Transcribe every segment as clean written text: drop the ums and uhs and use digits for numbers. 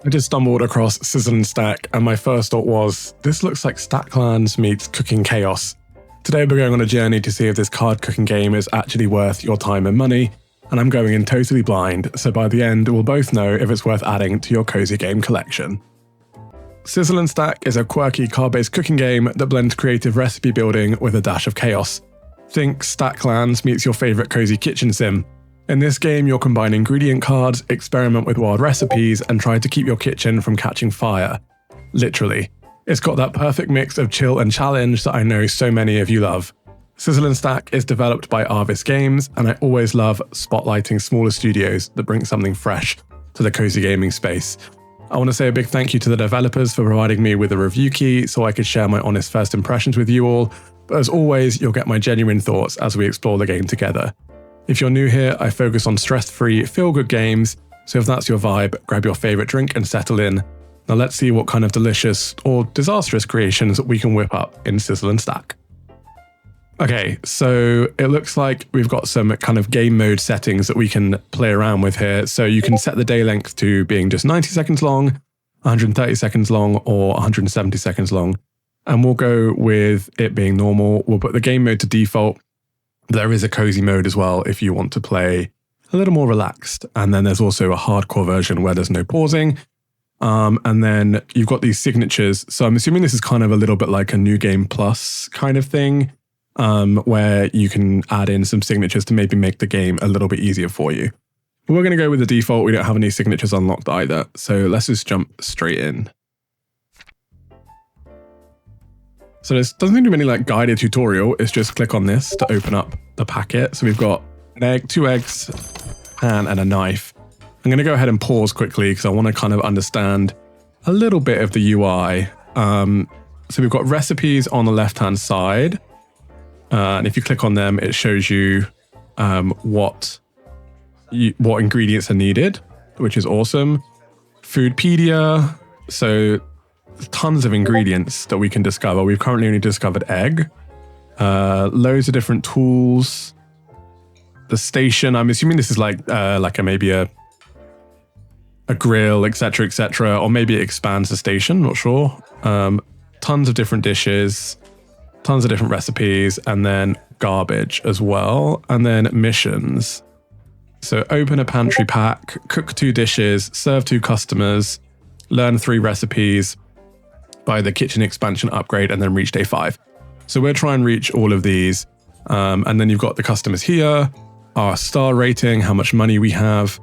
I just stumbled across Sizzle and Stack, and my first thought was, this looks like Stacklands meets Cooking Chaos. Today we're going on a journey to see if this card cooking game is actually worth your time and money, and I'm going in totally blind, so by the end we'll both know if it's worth adding to your cozy game collection. Sizzle and Stack is a quirky card-based cooking game that blends creative recipe building with a dash of chaos. Think Stacklands meets your favourite cozy kitchen sim. In this game, you'll combine ingredient cards, experiment with wild recipes, and try to keep your kitchen from catching fire. Literally. It's got that perfect mix of chill and challenge that I know so many of you love. Sizzle and Stack is developed by Arvis Games, and I always love spotlighting smaller studios that bring something fresh to the cozy gaming space. I want to say a big thank you to the developers for providing me with a review key so I could share my honest first impressions with you all, but as always, you'll get my genuine thoughts as we explore the game together. If you're new here, I focus on stress-free, feel-good games, so if that's your vibe, grab your favourite drink and settle in. Now let's see what kind of delicious or disastrous creations we can whip up in Sizzle and Stack. Okay, so it looks like we've got some kind of game mode settings that we can play around with here. So you can set the day length to being just 90 seconds long, 130 seconds long, or 170 seconds long. And we'll go with it being normal. We'll put the game mode to default. There is a cozy mode as well if you want to play a little more relaxed. And then there's also a hardcore version where there's no pausing. And then you've got these signatures. So I'm assuming this is kind of a little bit like a New Game Plus kind of thing, where you can add in some signatures to maybe make the game a little bit easier for you. But we're going to go with the default. We don't have any signatures unlocked either. So let's just jump straight in. So this doesn't seem to be any like guided tutorial. It's just click on this to open up the packet. So we've got an egg, 2 eggs, pan, and a knife. I'm going to go ahead and pause quickly because I want to kind of understand a little bit of the UI. So we've got recipes on the left-hand side. And if you click on them, it shows you what ingredients are needed, which is awesome. Foodpedia. So tons of ingredients that we can discover. We've currently only discovered egg. Loads of different tools. The station, I'm assuming this is like maybe a grill, etc., or maybe it expands the station, not sure. Tons of different dishes, tons of different recipes, and then garbage as well, and then missions. So open a pantry pack, cook 2 dishes, serve 2 customers, learn 3 recipes, buy the kitchen expansion upgrade, and then reach day 5. So we'll try and reach all of these. And then you've got the customers here, our star rating, how much money we have.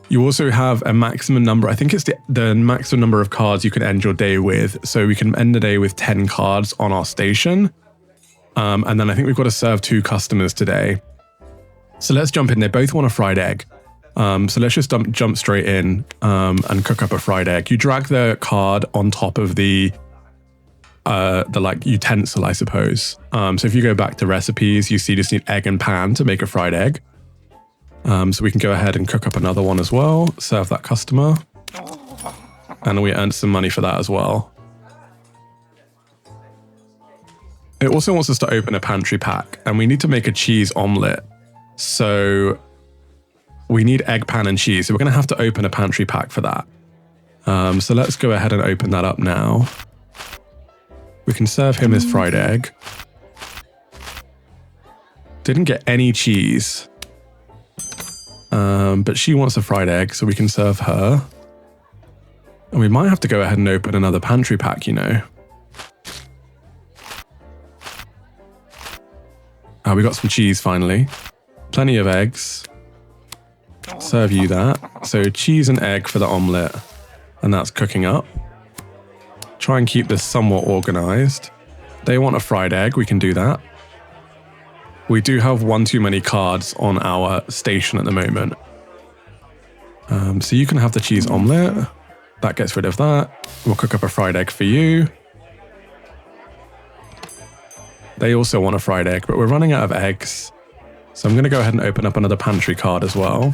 You also have a maximum number. I think it's the maximum number of cards you can end your day with. So we can end the day with 10 cards on our station. And then I think we've got to serve 2 customers today. So let's jump in. They both want a fried egg. So let's just jump straight in and cook up a fried egg. You drag the card on top of the like utensil, I suppose. So if you go back to recipes, you see just need egg and pan to make a fried egg. So we can go ahead and cook up another one as well, serve that customer. And we earned some money for that as well. It also wants us to open a pantry pack, and we need to make a cheese omelette. So we need egg, pan, and cheese. So we're going to have to open a pantry pack for that. So let's go ahead and open that up now. We can serve him his fried egg. Didn't get any cheese. But she wants a fried egg, so we can serve her. And we might have to go ahead and open another pantry pack, you know. We got some cheese finally. Plenty of eggs. Serve you that. So cheese and egg for the omelette. And that's cooking up. Try and keep this somewhat organized. They want a fried egg. We can do that. We do have one too many cards on our station at the moment. So you can have the cheese omelette. That gets rid of that. We'll cook up a fried egg for you. They also want a fried egg, but we're running out of eggs. So I'm going to go ahead and open up another pantry card as well.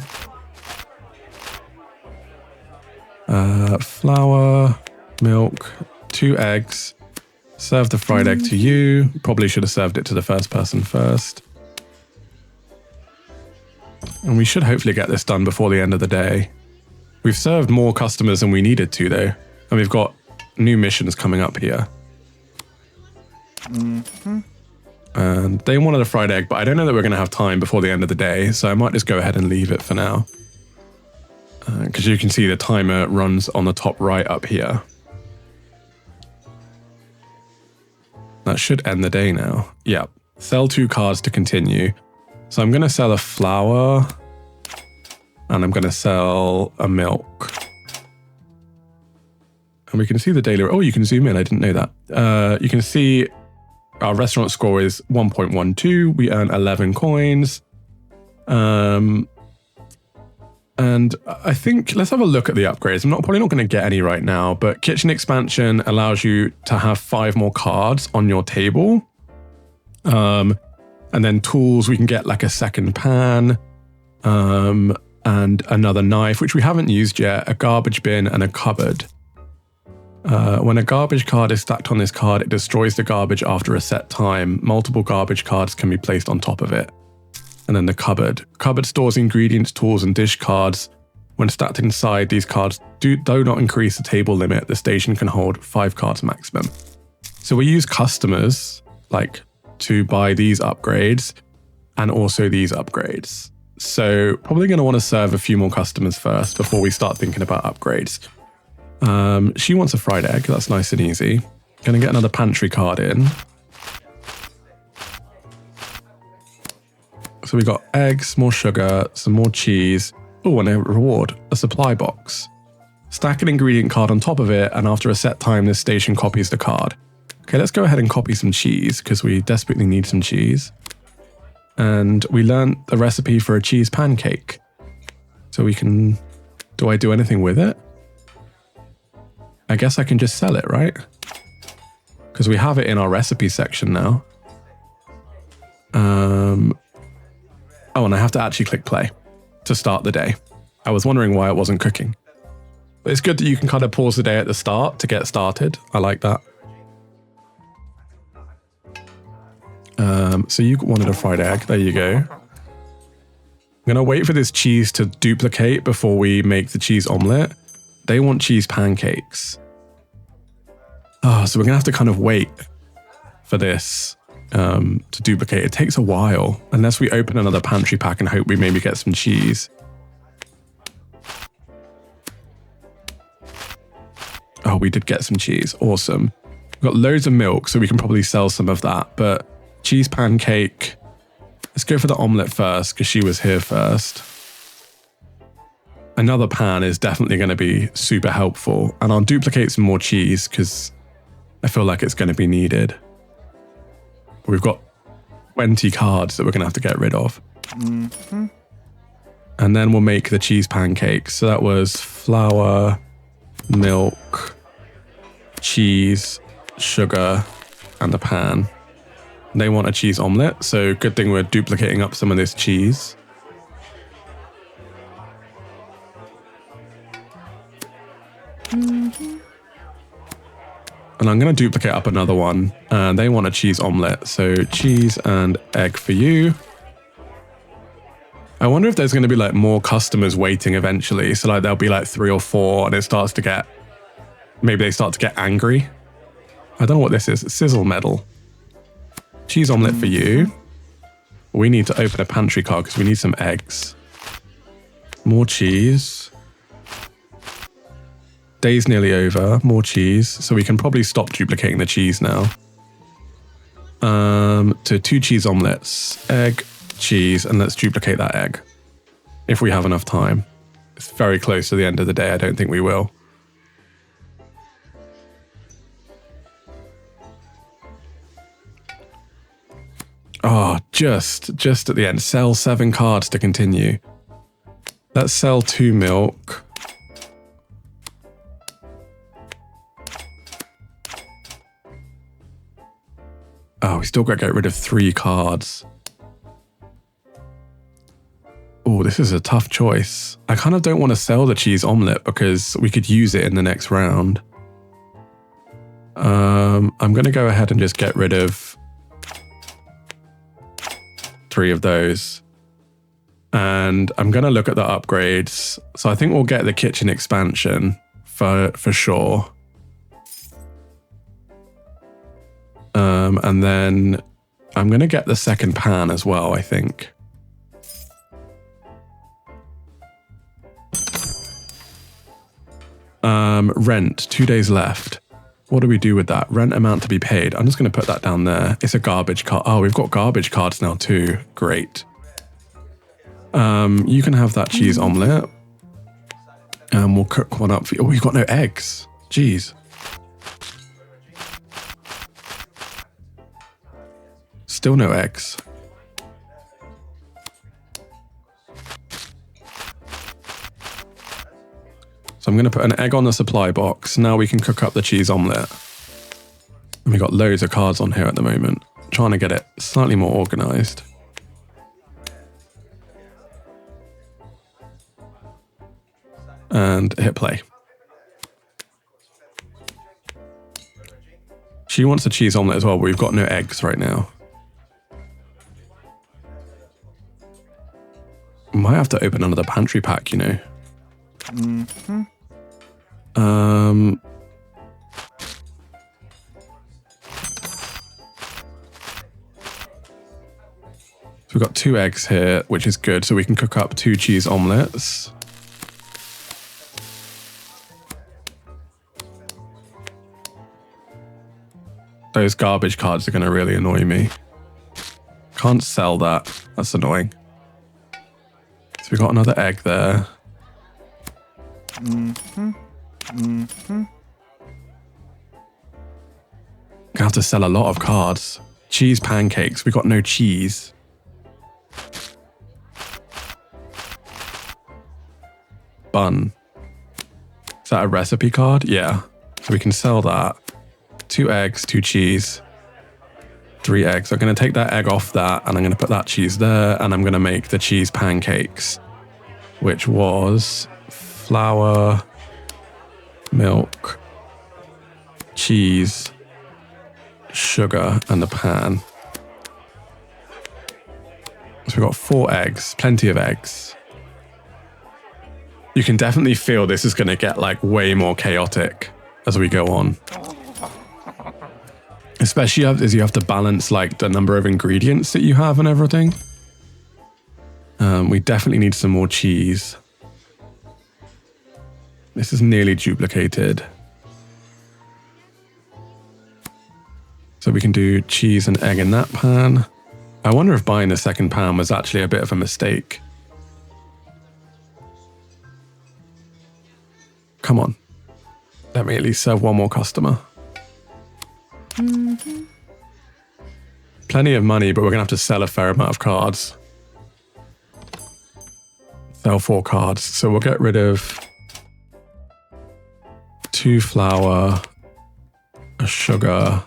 Flour, milk, 2 eggs. Serve the fried egg to you. Probably should have served it to the first person first. And we should hopefully get this done before the end of the day. We've served more customers than we needed to, though. And we've got new missions coming up here. And they wanted a fried egg, but I don't know that we're going to have time before the end of the day, so I might just go ahead and leave it for now. Because you can see the timer runs on the top right up here. That should end the day now. Yeah. Sell 2 cards to continue. So I'm going to sell a flour. And I'm going to sell a milk. And we can see the daily... Oh, you can zoom in. I didn't know that. You can see our restaurant score is 1.12. We earn 11 coins. And I think let's have a look at the upgrades. I'm probably not going to get any right now, but kitchen expansion allows you to have 5 more cards on your table. And then tools, we can get like a second pan, and another knife, which we haven't used yet, a garbage bin and a cupboard. When a garbage card is stacked on this card, it destroys the garbage after a set time. Multiple garbage cards can be placed on top of it. And then the cupboard. Cupboard stores ingredients, tools, and dish cards. When stacked inside, these cards do not increase the table limit. The station can hold 5 cards maximum. So we use customers to buy these upgrades and also these upgrades. So probably going to want to serve a few more customers first before we start thinking about upgrades. She wants a fried egg. That's nice and easy. Going to get another pantry card in. So we got eggs, more sugar, some more cheese. Oh, and a reward, a supply box. Stack an ingredient card on top of it, and after a set time, this station copies the card. Okay, let's go ahead and copy some cheese, because we desperately need some cheese. And we learned the recipe for a cheese pancake. So we can... Do I do anything with it? I guess I can just sell it, right? Because we have it in our recipe section now. Oh, and I have to actually click play to start the day. I was wondering why it wasn't cooking. But it's good that you can kind of pause the day at the start to get started. I like that. So you wanted a fried egg. There you go. I'm going to wait for this cheese to duplicate before we make the cheese omelette. They want cheese pancakes. Oh, so we're going to have to kind of wait for this. To duplicate. It takes a while, unless we open another pantry pack and hope we maybe get some cheese. Oh, we did get some cheese. Awesome. We've got loads of milk, so we can probably sell some of that, but cheese pancake. Let's go for the omelette first, because she was here first. Another pan is definitely going to be super helpful, and I'll duplicate some more cheese, because I feel like it's going to be needed. We've got 20 cards that we're going to have to get rid of. And then we'll make the cheese pancakes. So that was flour, milk, cheese, sugar, and the pan. They want a cheese omelette, so good thing we're duplicating up some of this cheese. And I'm going to duplicate up another one. And they want a cheese omelette. So cheese and egg for you. I wonder if there's going to be more customers waiting eventually. So there'll be 3 or 4 and it starts to get... Maybe they start to get angry. I don't know what this is. Sizzle medal. Cheese omelette for you. We need to open a pantry card because we need some eggs. More cheese. Day's nearly over. More cheese. So we can probably stop duplicating the cheese now. To 2 cheese omelettes. Egg, cheese, and let's duplicate that egg. If we have enough time. It's very close to the end of the day. I don't think we will. Oh, just at the end. Sell 7 cards to continue. Let's sell 2 milk. Oh, we still got to get rid of 3 cards. Oh, this is a tough choice. I kind of don't want to sell the cheese omelette because we could use it in the next round. I'm going to go ahead and just get rid of 3 of those. And I'm going to look at the upgrades. So I think we'll get the kitchen expansion for sure. And then I'm going to get the second pan as well, I think. Rent, 2 days left. What do we do with that? Rent amount to be paid. I'm just going to put that down there. It's a garbage card. Oh, we've got garbage cards now too. Great. You can have that cheese omelette. And we'll cook one up for you. Oh, we've got no eggs. Jeez. Still no eggs. So I'm going to put an egg on the supply box. Now we can cook up the cheese omelette. And we've got loads of cards on here at the moment. I'm trying to get it slightly more organized. And hit play. She wants a cheese omelette as well, but we've got no eggs right now. Might have to open another pantry pack, you know. So we've got 2 eggs here, which is good. So we can cook up 2 cheese omelettes. Those garbage cards are going to really annoy me. Can't sell that. That's annoying. So we've got another egg there. I have to sell a lot of cards. Cheese pancakes. We've got no cheese. Bun. Is that a recipe card? Yeah. So we can sell that. 2 eggs, 2 cheese, 3 eggs. I'm going to take that egg off that and I'm going to put that cheese there and I'm going to make the cheese pancakes, which was flour, milk, cheese, sugar, and the pan. So we've got 4 eggs, plenty of eggs. You can definitely feel this is going to get like way more chaotic as we go on. Especially as you have to balance like the number of ingredients that you have and everything. We definitely need some more cheese. This is nearly duplicated. So we can do cheese and egg in that pan. I wonder if buying the second pan was actually a bit of a mistake. Come on. Let me at least serve one more customer. Plenty of money, but we're going to have to sell a fair amount of cards. Sell 4 cards. So we'll get rid of 2 flour, a sugar.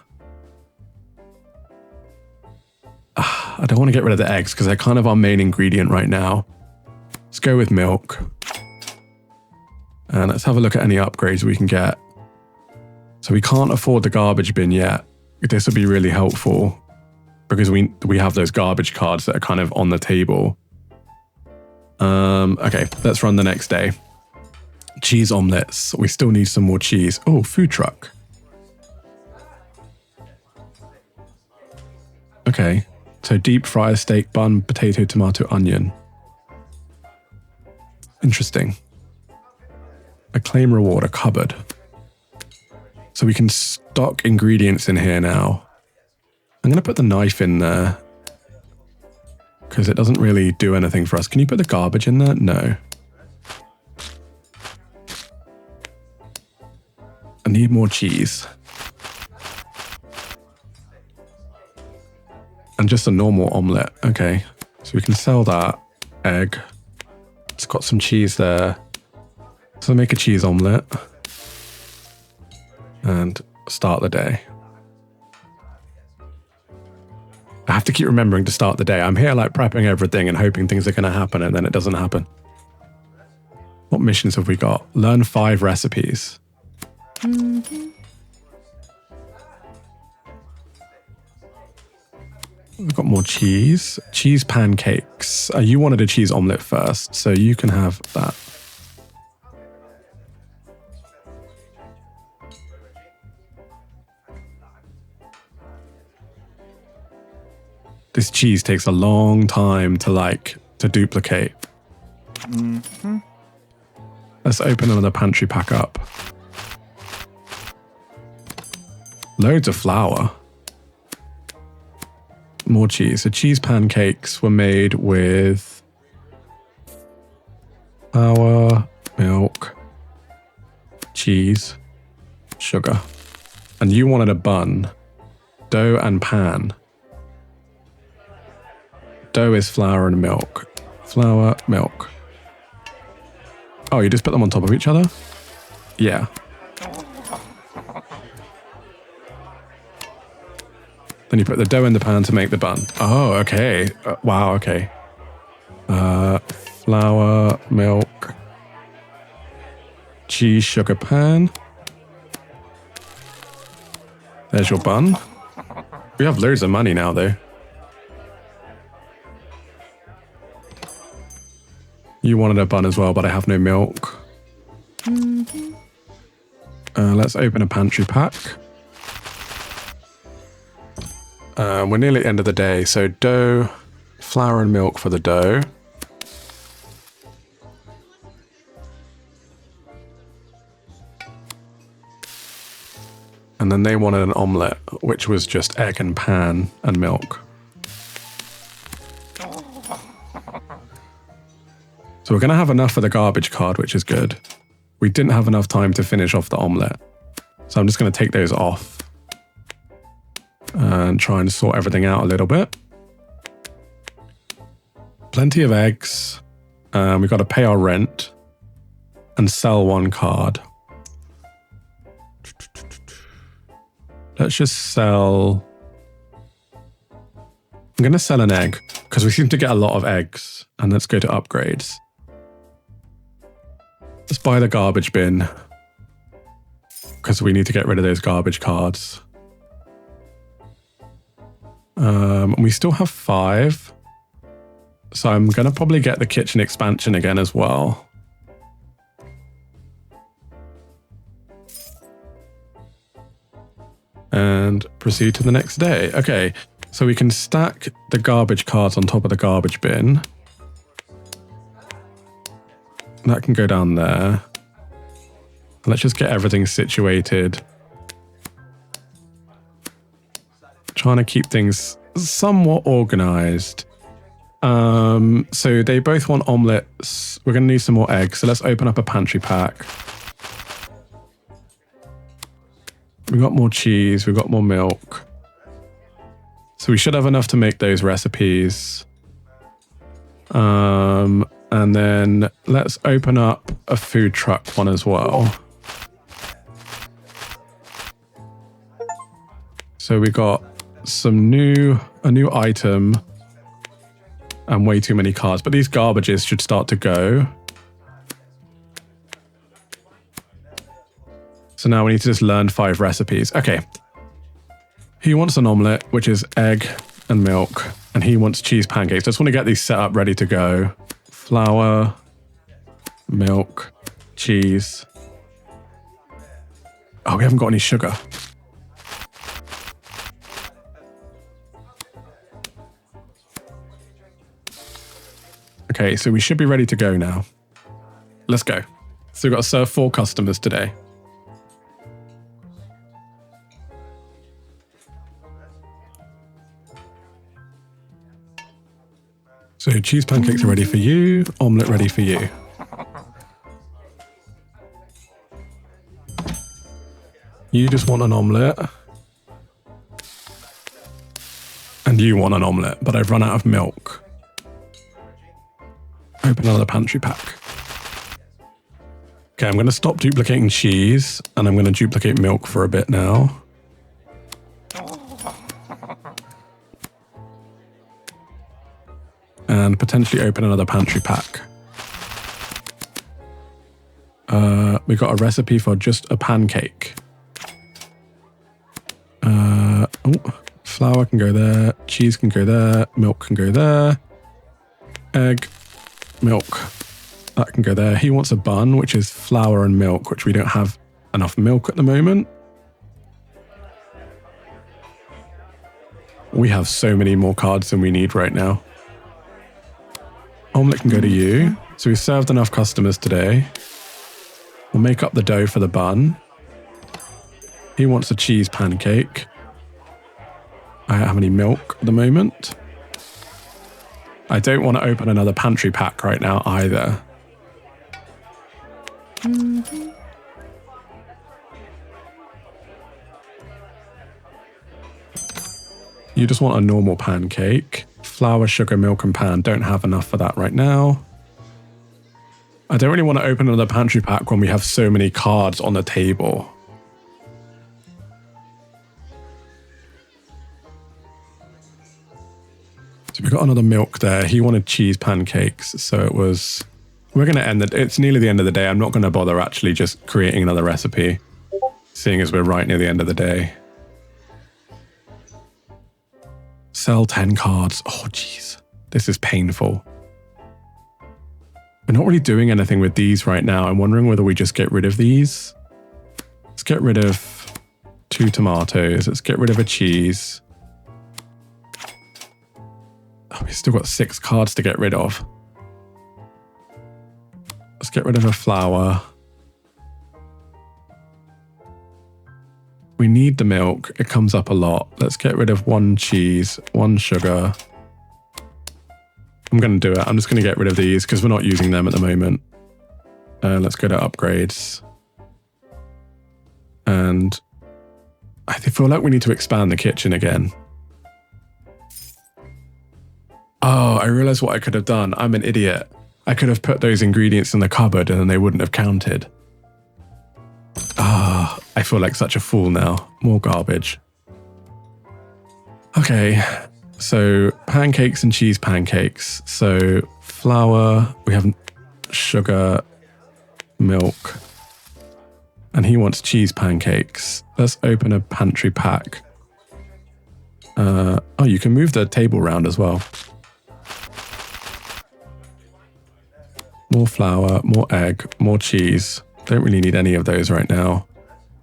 I don't want to get rid of the eggs because they're kind of our main ingredient right now. Let's go with milk. And let's have a look at any upgrades we can get. So we can't afford the garbage bin yet. This would be really helpful because we have those garbage cards that are kind of on the table. Okay, let's run the next day. Cheese omelettes. We still need some more cheese. Oh, food truck. Okay, so deep fryer steak, bun, potato, tomato, onion. Interesting. A claim reward, a cupboard. So we can stock ingredients in here now. I'm going to put the knife in there because it doesn't really do anything for us. Can you put the garbage in there? No. I need more cheese. And just a normal omelette. Okay. So we can sell that. Egg. It's got some cheese there. So make a cheese omelette. And start the day. I have to keep remembering to start the day. I'm here like prepping everything and hoping things are going to happen and then it doesn't happen. What missions have we got? Learn 5 recipes. We've got more cheese. Cheese pancakes. You wanted a cheese omelette first, so you can have that. This cheese takes a long time to duplicate. Mm-hmm. Let's open another pantry pack up. Loads of flour. More cheese. The cheese pancakes were made with flour, milk, cheese, sugar. And you wanted a bun. Dough and pan. Dough is flour and milk. Flour, milk. Oh, you just put them on top of each other? Yeah. Then you put the dough in the pan to make the bun. Oh, okay. Wow, okay. Flour, milk, cheese, sugar, pan. There's your bun. We have loads of money now, though. You wanted a bun as well, but I have no milk. Let's open a pantry pack. We're nearly at the end of the day, so dough, flour and milk for the dough. And then they wanted an omelette, which was just egg and pan and milk. So we're going to have enough for the garbage card, which is good. We didn't have enough time to finish off the omelette. So I'm just going to take those off and try and sort everything out a little bit. Plenty of eggs. We've got to pay our rent and sell one card. Let's just sell... I'm going to sell an egg because we seem to get a lot of eggs. And let's go to upgrades. Let's buy the garbage bin because we need to get rid of those garbage cards. We still have 5. So I'm going to probably get the kitchen expansion again as well. And proceed to the next day. Okay, so we can stack the garbage cards on top of the garbage bin. That can go down there. Let's just get everything situated. Trying to keep things somewhat organized. So they both want omelettes. We're going to need some more eggs. So let's open up a pantry pack. We got more cheese. We got more milk. So we should have enough to make those recipes. And then let's open up a food truck one as well. So we got a new item and way too many cards, but these garbages should start to go. So now we need to just learn 5 recipes. Okay. He wants an omelette, which is egg and milk, and he wants cheese pancakes. I just want to get these set up ready to go. Flour, milk, cheese. Oh, we haven't got any sugar. Okay, so we should be ready to go now. Let's go. So we've got to serve 4 customers today. So cheese pancakes are ready for you, omelette ready for you. You just want an omelette. And you want an omelette, but I've run out of milk. Open another pantry pack. Okay, I'm going to stop duplicating cheese, and I'm going to duplicate milk for a bit now. And potentially open another pantry pack. We got a recipe for just a pancake. Flour can go there. Cheese can go there. Milk can go there. Egg, milk. That can go there. He wants a bun, which is flour and milk, which we don't have enough milk at the moment. We have so many more cards than we need right now. Omelette can go to you. So we've served enough customers today. We'll make up the dough for the bun. He wants a cheese pancake. I don't have any milk at the moment. I don't want to open another pantry pack right now either. You just want a normal pancake. Flour, sugar, milk, and pan. Don't have enough for that right now. I don't really want to open another pantry pack when we have so many cards on the table. So we got another milk there. He wanted cheese pancakes. So it was... We're going to end it. It's nearly the end of the day. I'm not going to bother actually just creating another recipe, seeing as we're right near the end of the day. Sell 10 cards. Oh, jeez. This is painful. We're not really doing anything with these right now. I'm wondering whether we just get rid of these. Let's get rid of 2 tomatoes. Let's get rid of a cheese. Oh, we've still got 6 cards to get rid of. Let's get rid of a flour. We need the milk. It comes up a lot. Let's get rid of 1 cheese, 1 sugar. I'm going to do it. I'm just going to get rid of these because we're not using them at the moment. Let's go to upgrades. And I feel like we need to expand the kitchen again. Oh, I realized what I could have done. I'm an idiot. I could have put those ingredients in the cupboard and then they wouldn't have counted. Ah, I feel like such a fool now. More garbage. Okay, so pancakes and cheese pancakes. So flour, we have sugar, milk, and he wants cheese pancakes. Let's open a pantry pack. Oh, you can move the table round as well. More flour, more egg, more cheese. Don't really need any of those right now.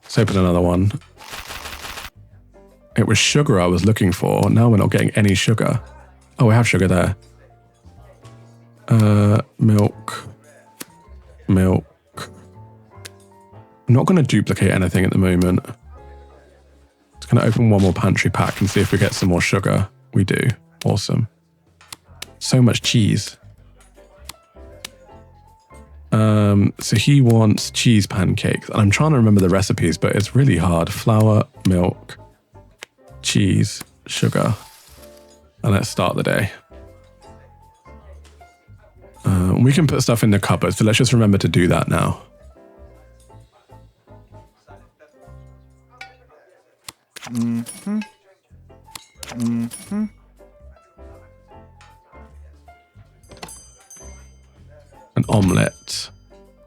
Let's open another one. It was sugar I was looking for. Now we're not getting any sugar. Oh, we have sugar there. Milk. Milk. I'm not going to duplicate anything at the moment. Just going to open one more pantry pack and see if we get some more sugar. We do. Awesome. So much cheese. So he wants cheese pancakes. And I'm trying to remember the recipes, but it's really hard. Flour, milk, cheese, sugar. And let's start the day. We can put stuff in the cupboard, so let's just remember to do that now. An omelette.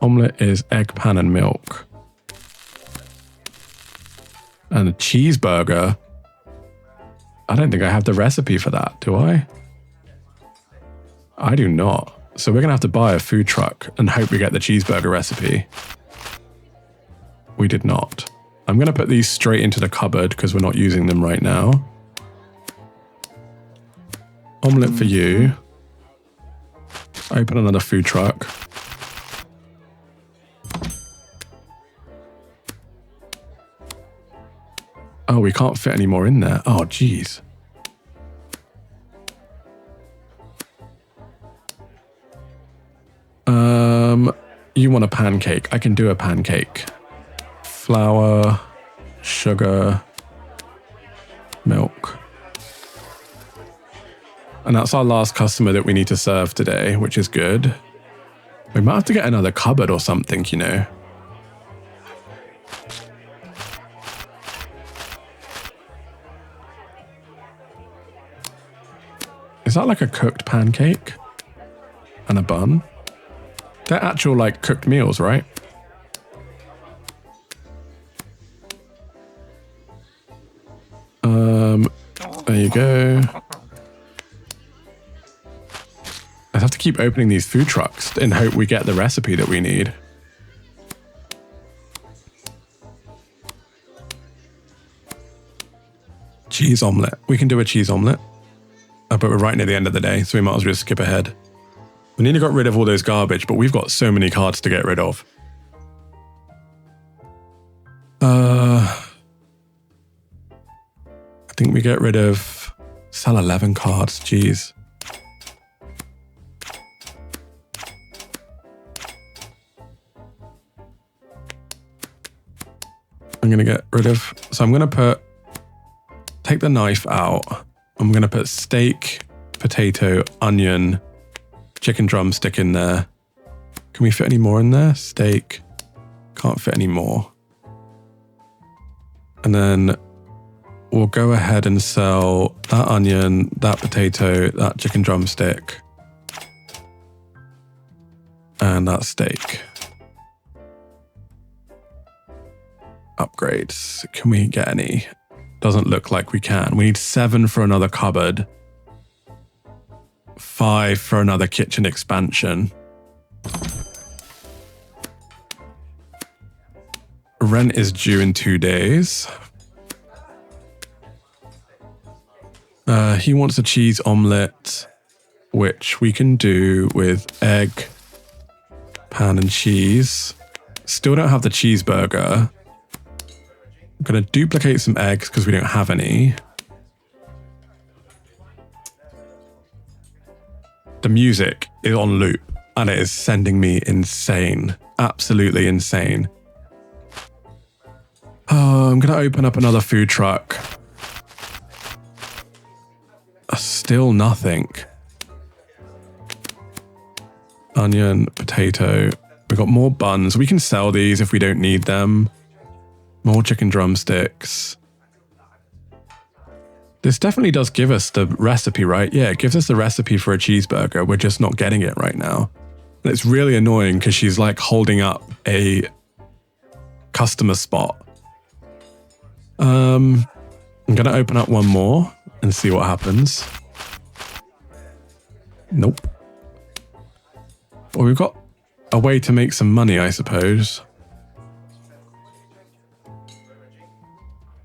Omelette is egg, pan, and milk. And a cheeseburger. I don't think I have the recipe for that, do I? I do not. So we're going to have to buy a food truck and hope we get the cheeseburger recipe. We did not. I'm going to put these straight into the cupboard because we're not using them right now. Omelette for you. Open another food truck. Oh, we can't fit any more in there. Oh, geez. You want a pancake? I can do a pancake. Flour, sugar, milk. And that's our last customer that we need to serve today, which is good. We might have to get another cupboard or something, you know. Is that like a cooked pancake? And a bun? They're actual, like, cooked meals, right? There you go. I have to keep opening these food trucks in hope we get the recipe that we need. Cheese omelette. We can do a cheese omelette. But we're right near the end of the day, so we might as well just skip ahead. We nearly got rid of all those garbage, but we've got so many cards to get rid of. I think we get rid of... Sell 11 cards, jeez. I'm going to get rid of... So I'm going to take the knife out. I'm going to put steak, potato, onion, chicken drumstick in there. Can we fit any more in there? Steak. Can't fit any more. And then we'll go ahead and sell that onion, that potato, that chicken drumstick, and that steak. Upgrades. Can we get any? Doesn't look like we can. We need 7 for another cupboard. 5 for another kitchen expansion. Rent is due in 2 days. He wants a cheese omelette, which we can do with egg, pan and cheese. Still don't have the cheeseburger. I'm going to duplicate some eggs because we don't have any. The music is on loop and it is sending me insane. Absolutely insane. Oh, I'm going to open up another food truck. Still nothing. Onion, potato. We've got more buns. We can sell these if we don't need them. More chicken drumsticks. This definitely does give us the recipe, right? Yeah, it gives us the recipe for a cheeseburger. We're just not getting it right now. And it's really annoying because she's like holding up a customer spot. I'm going to open up one more and see what happens. Nope. Well, we've got a way to make some money, I suppose.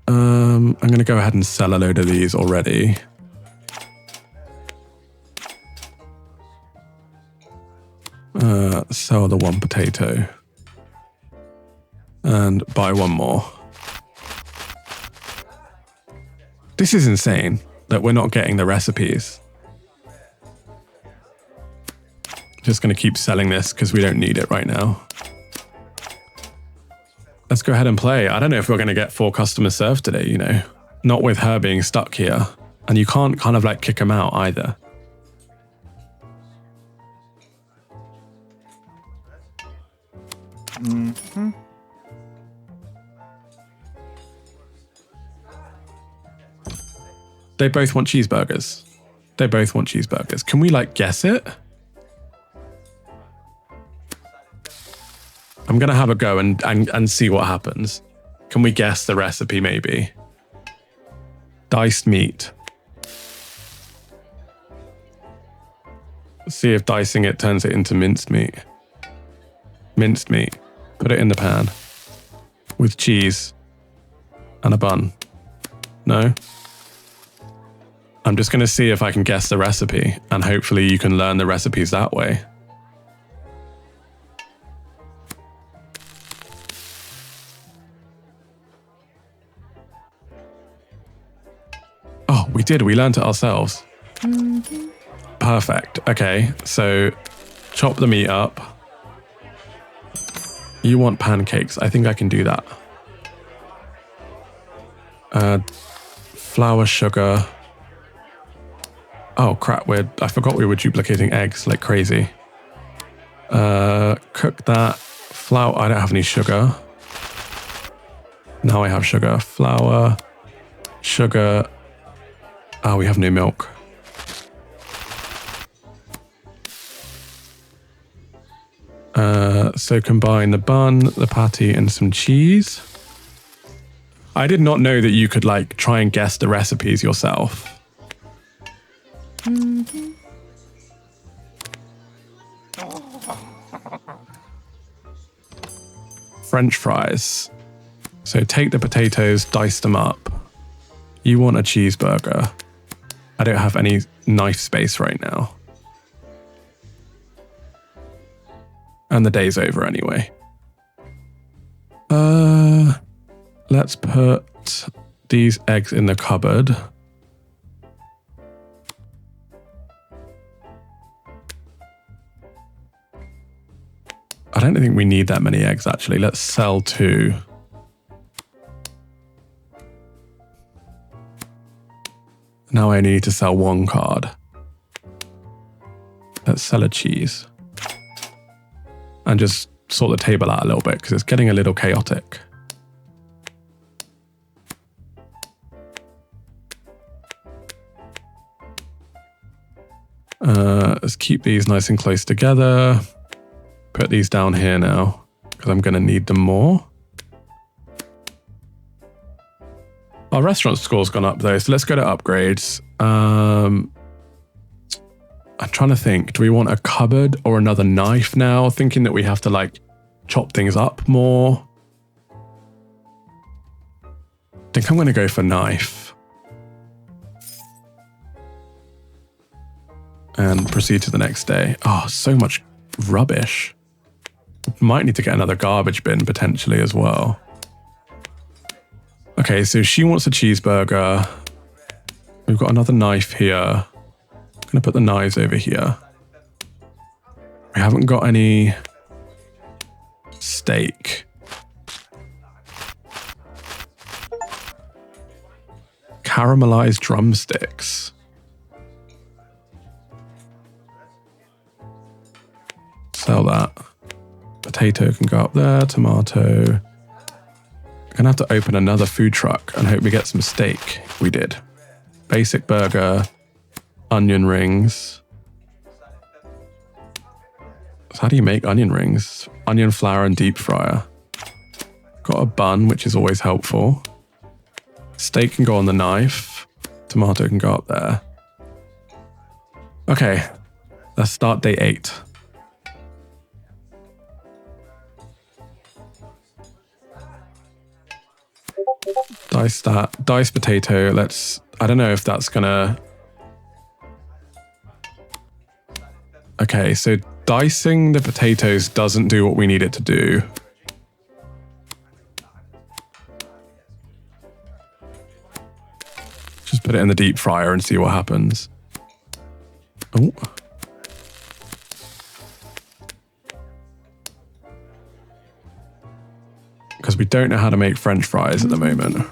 I'm going to go ahead and sell a load of these already. Sell the one potato. And buy one more. This is insane that we're not getting the recipes. Just going to keep selling this because we don't need it right now. Let's go ahead and play. I don't know if we're going to get 4 customers served today, you know. Not with her being stuck here. And you can't kind of like kick them out either. Mm-hmm. They both want cheeseburgers. They both want cheeseburgers. Can we like guess it? I'm going to have a go and see what happens. Can we guess the recipe maybe? Diced meat. Let's see if dicing it turns it into minced meat. Minced meat. Put it in the pan. With cheese. And a bun. No? I'm just going to see if I can guess the recipe. And hopefully you can learn the recipes that way. Oh, we did. We learned it ourselves. Mm-hmm. Perfect. Okay, so chop the meat up. You want pancakes. I think I can do that. Flour, sugar. Oh, crap. I forgot we were duplicating eggs like crazy. Cook that. Flour. I don't have any sugar. Now I have sugar. Flour, sugar. Oh, we have no milk. So combine the bun, the patty, and some cheese. I did not know that you could like try and guess the recipes yourself. French fries. So take the potatoes, dice them up. You want a cheeseburger. I don't have any knife space right now. And the day's over anyway. Let's put these eggs in the cupboard. I don't think we need that many eggs actually. Let's sell 2. Now I only need to sell 1 card. Let's sell a cheese. And just sort the table out a little bit because it's getting a little chaotic. Let's keep these nice and close together. Put these down here now because I'm going to need them more. Our restaurant score's gone up though, so let's go to upgrades. I'm trying to think, do we want a cupboard or another knife now? Thinking that we have to like chop things up more. I think I'm going to go for knife. And proceed to the next day. Oh, so much rubbish. Might need to get another garbage bin potentially as well. Okay, so she wants a cheeseburger. We've got another knife here. I'm going to put the knives over here. We haven't got any steak. Caramelized drumsticks. Sell that. Potato can go up there. Tomato. We're gonna have to open another food truck and hope we get some steak. We did. Basic burger. Onion rings. So how do you make onion rings? Onion flour and deep fryer. Got a bun, which is always helpful. Steak can go on the knife. Tomato can go up there. Okay, let's start day 8. Dice that. Dice potato. Let's... I don't know if that's gonna... Okay, so dicing the potatoes doesn't do what we need it to do. Just put it in the deep fryer and see what happens. Oh. Because we don't know how to make French fries at the moment.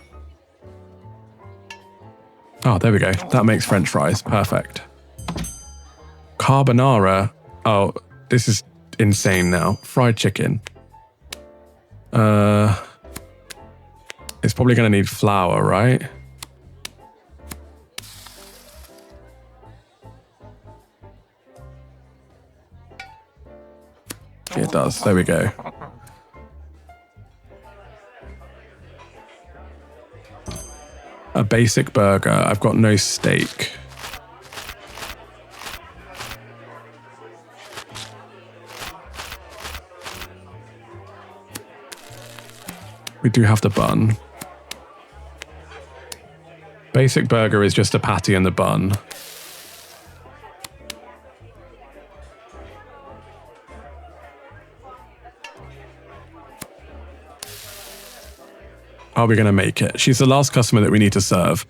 Oh, there we go. That makes French fries. Perfect. Carbonara. Oh, this is insane now. Fried chicken. It's probably going to need flour, right? It does. There we go. A basic burger. I've got no steak. We do have the bun. Basic burger is just a patty and the bun. Are we going to make it? She's the last customer that we need to serve.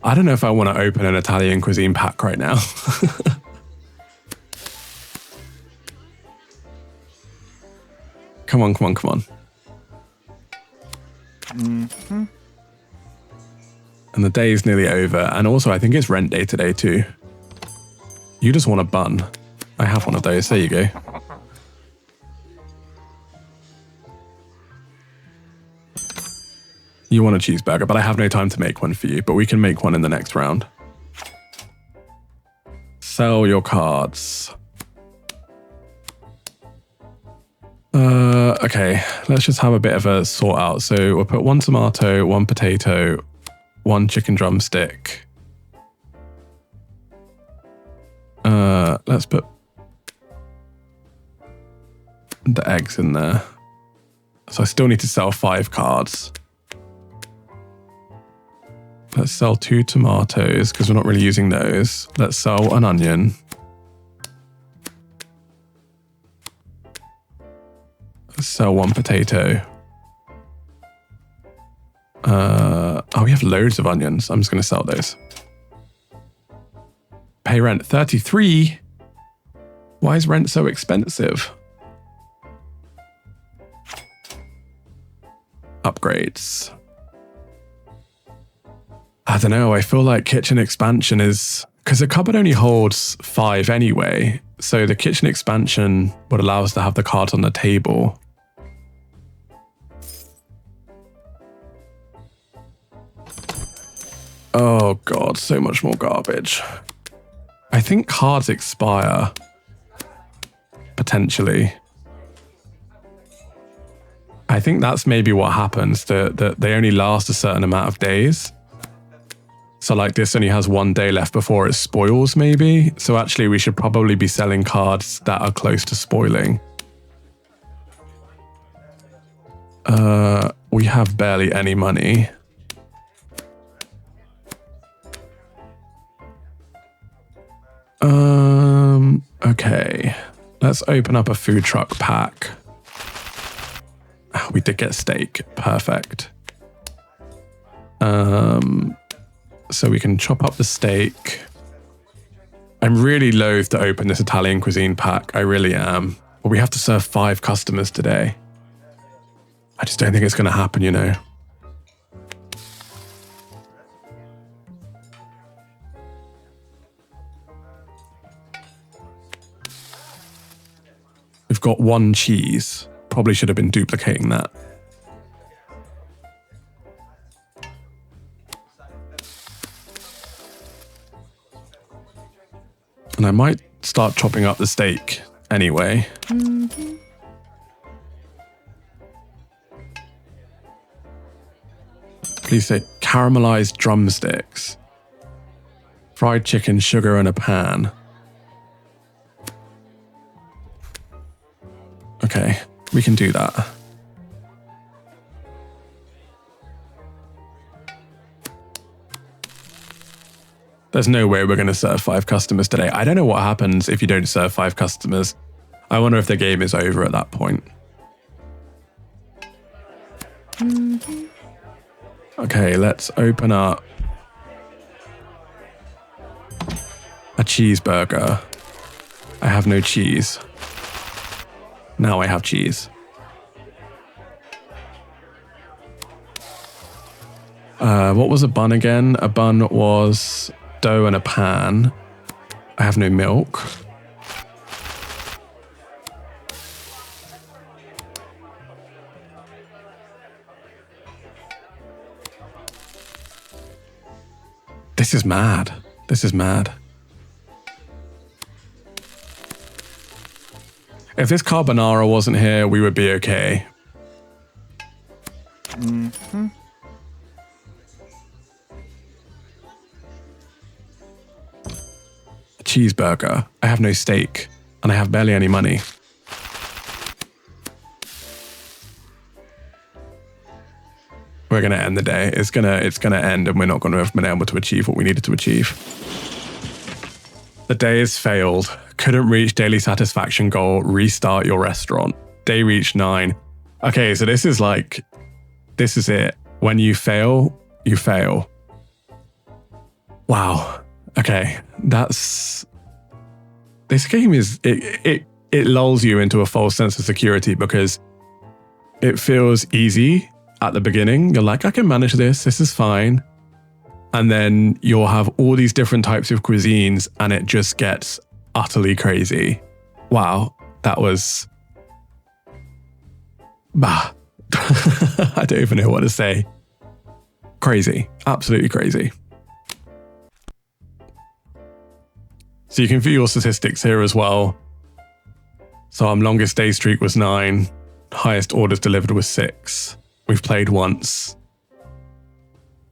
I don't know if I want to open an Italian cuisine pack right now. Come on, come on, come on. Mm-hmm. And the day is nearly over. And also, I think it's rent day today too. You just want a bun. I have one of those. There you go. You want a cheeseburger, but I have no time to make one for you, but we can make one in the next round. Sell your cards. Okay, let's just have a bit of a sort out. So we'll put 1 tomato, 1 potato, 1 chicken drumstick. Let's put the eggs in there. So I still need to sell 5 cards. Let's sell 2 tomatoes because we're not really using those. Let's sell an onion. Let's sell 1 potato. Oh, we have loads of onions. I'm just going to sell those. Pay rent 33. Why is rent so expensive? Upgrades. I don't know. I feel like kitchen expansion is... Because the cupboard only holds 5 anyway. So the kitchen expansion would allow us to have the cards on the table. Oh God, so much more garbage. I think cards expire. Potentially. I think that's maybe what happens, that they only last a certain amount of days. So like this only has 1 day left before it spoils maybe. So actually we should probably be selling cards that are close to spoiling. We have barely any money. Okay. Let's open up a food truck pack. We did get steak. Perfect. So we can chop up the steak. I'm really loath to open this Italian cuisine pack. I really am. But we have to serve 5 customers today. I just don't think it's going to happen, you know. We've got 1 cheese. Probably should have been duplicating that. And I might start chopping up the steak anyway. Please say caramelized drumsticks. Fried chicken, sugar in a pan. Okay, we can do that. There's no way we're going to serve 5 customers today. I don't know what happens if you don't serve 5 customers. I wonder if the game is over at that point. Okay, let's open up a cheeseburger. I have no cheese. Now I have cheese. What was a bun again? A bun was dough in a pan. I have no milk. This is mad. This is mad. If this carbonara wasn't here, we would be okay. A cheeseburger. I have no steak, and I have barely any money. We're gonna end the day. It's gonna end, and we're not gonna have been able to achieve what we needed to achieve. The day has failed. Couldn't reach daily satisfaction goal. Restart your restaurant. Day reached 9. Okay, so this is it. When you fail, you fail. Wow. Okay, this game is it lulls you into a false sense of security because it feels easy at the beginning. You're like, I can manage this. This is fine. And then you'll have all these different types of cuisines and it just gets utterly crazy. Wow, that was... Bah. I don't even know what to say. Crazy. Absolutely crazy. So you can view your statistics here as well. So our longest day streak was 9. Highest orders delivered was 6. We've played once.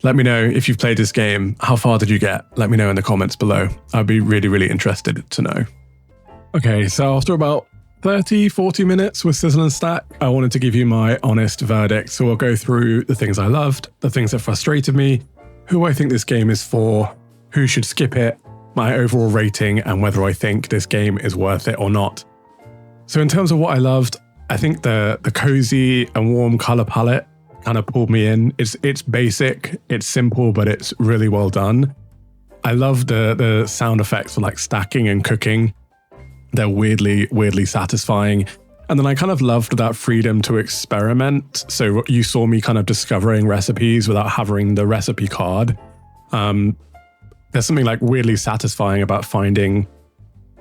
Let me know if you've played this game. How far did you get? Let me know in the comments below. I'd be really, really interested to know. Okay, so after about 30, 40 minutes with Sizzle and Stack, I wanted to give you my honest verdict. So we'll go through the things I loved, the things that frustrated me, who I think this game is for, who should skip it, my overall rating, and whether I think this game is worth it or not. So in terms of what I loved, I think the cozy and warm color palette kind of pulled me in. It's basic, it's simple, but it's really well done. I love the sound effects for like stacking and cooking. They're weirdly satisfying. And then I kind of loved that freedom to experiment. So you saw me kind of discovering recipes without having the recipe card. There's something like weirdly satisfying about finding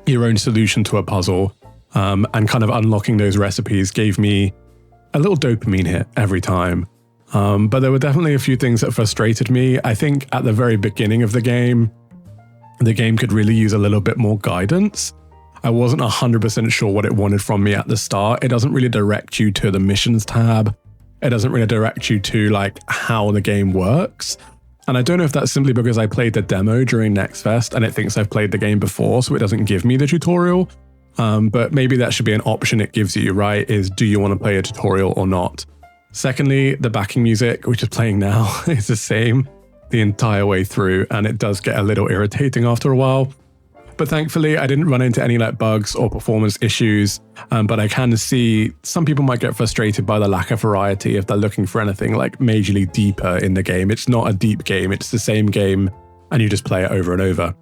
your own solution to a puzzle, and kind of unlocking those recipes gave me a little dopamine hit every time. But there were definitely a few things that frustrated me. I think at the very beginning of the game could really use a little bit more guidance. I wasn't 100% sure what it wanted from me at the start. It doesn't really direct you to the missions tab. It doesn't really direct you to like how the game works. And I don't know if that's simply because I played the demo during Next Fest and it thinks I've played the game before, so it doesn't give me the tutorial. But maybe that should be an option it gives you, right? Is do you want to play a tutorial or not? Secondly, the backing music, which is playing now, is the same the entire way through, and it does get a little irritating after a while. But thankfully, I didn't run into any like bugs or performance issues, but I can see some people might get frustrated by the lack of variety if they're looking for anything like majorly deeper in the game. It's not a deep game, it's the same game, and you just play it over and over.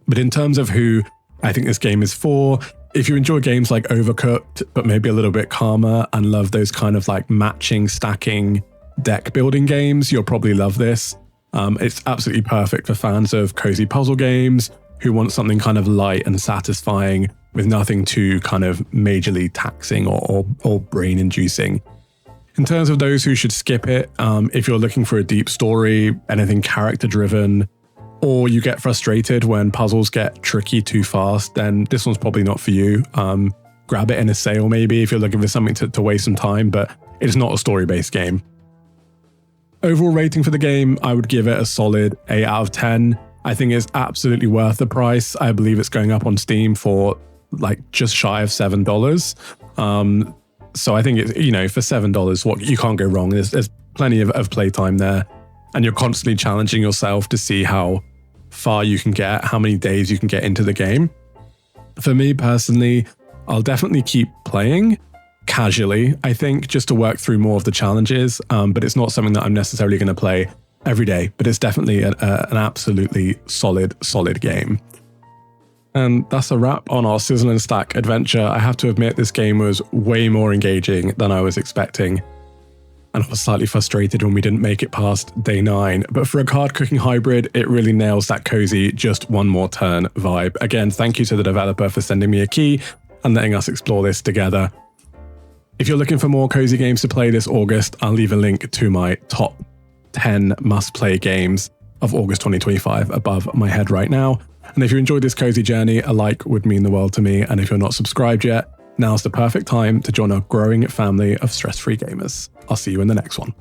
But in terms of who I think this game is for, if you enjoy games like Overcooked, but maybe a little bit calmer and love those kind of like matching, stacking, deck building games, you'll probably love this. It's absolutely perfect for fans of cozy puzzle games who want something kind of light and satisfying with nothing too kind of majorly taxing or brain-inducing. In terms of those who should skip it, if you're looking for a deep story, anything character-driven, or you get frustrated when puzzles get tricky too fast, then this one's probably not for you. Grab it in a sale maybe if you're looking for something to waste some time, but it's not a story-based game. Overall rating for the game, I would give it a solid 8 out of 10. I think it's absolutely worth the price. I believe it's going up on Steam for like just shy of $7. So I think it's, you know, for $7, what you can't go wrong. There's plenty of playtime there, and you're constantly challenging yourself to see how far you can get, how many days you can get into the game. For me personally, I'll definitely keep playing casually, I think, just to work through more of the challenges, but it's not something that I'm necessarily going to play every day, but it's definitely an absolutely solid game. And that's a wrap on our Sizzle and Stack adventure. I have to admit, this game was way more engaging than I was expecting, and I was slightly frustrated when we didn't make it past day 9, but for a card cooking hybrid, it really nails that cozy just one more turn vibe. Again, thank you to the developer for sending me a key and letting us explore this together. If you're looking for more cozy games to play this August, I'll leave a link to my top 10 must-play games of August 2025 above my head right now. And if you enjoyed this cozy journey, a like would mean the world to me. And if you're not subscribed yet, now's the perfect time to join our growing family of stress-free gamers. I'll see you in the next one.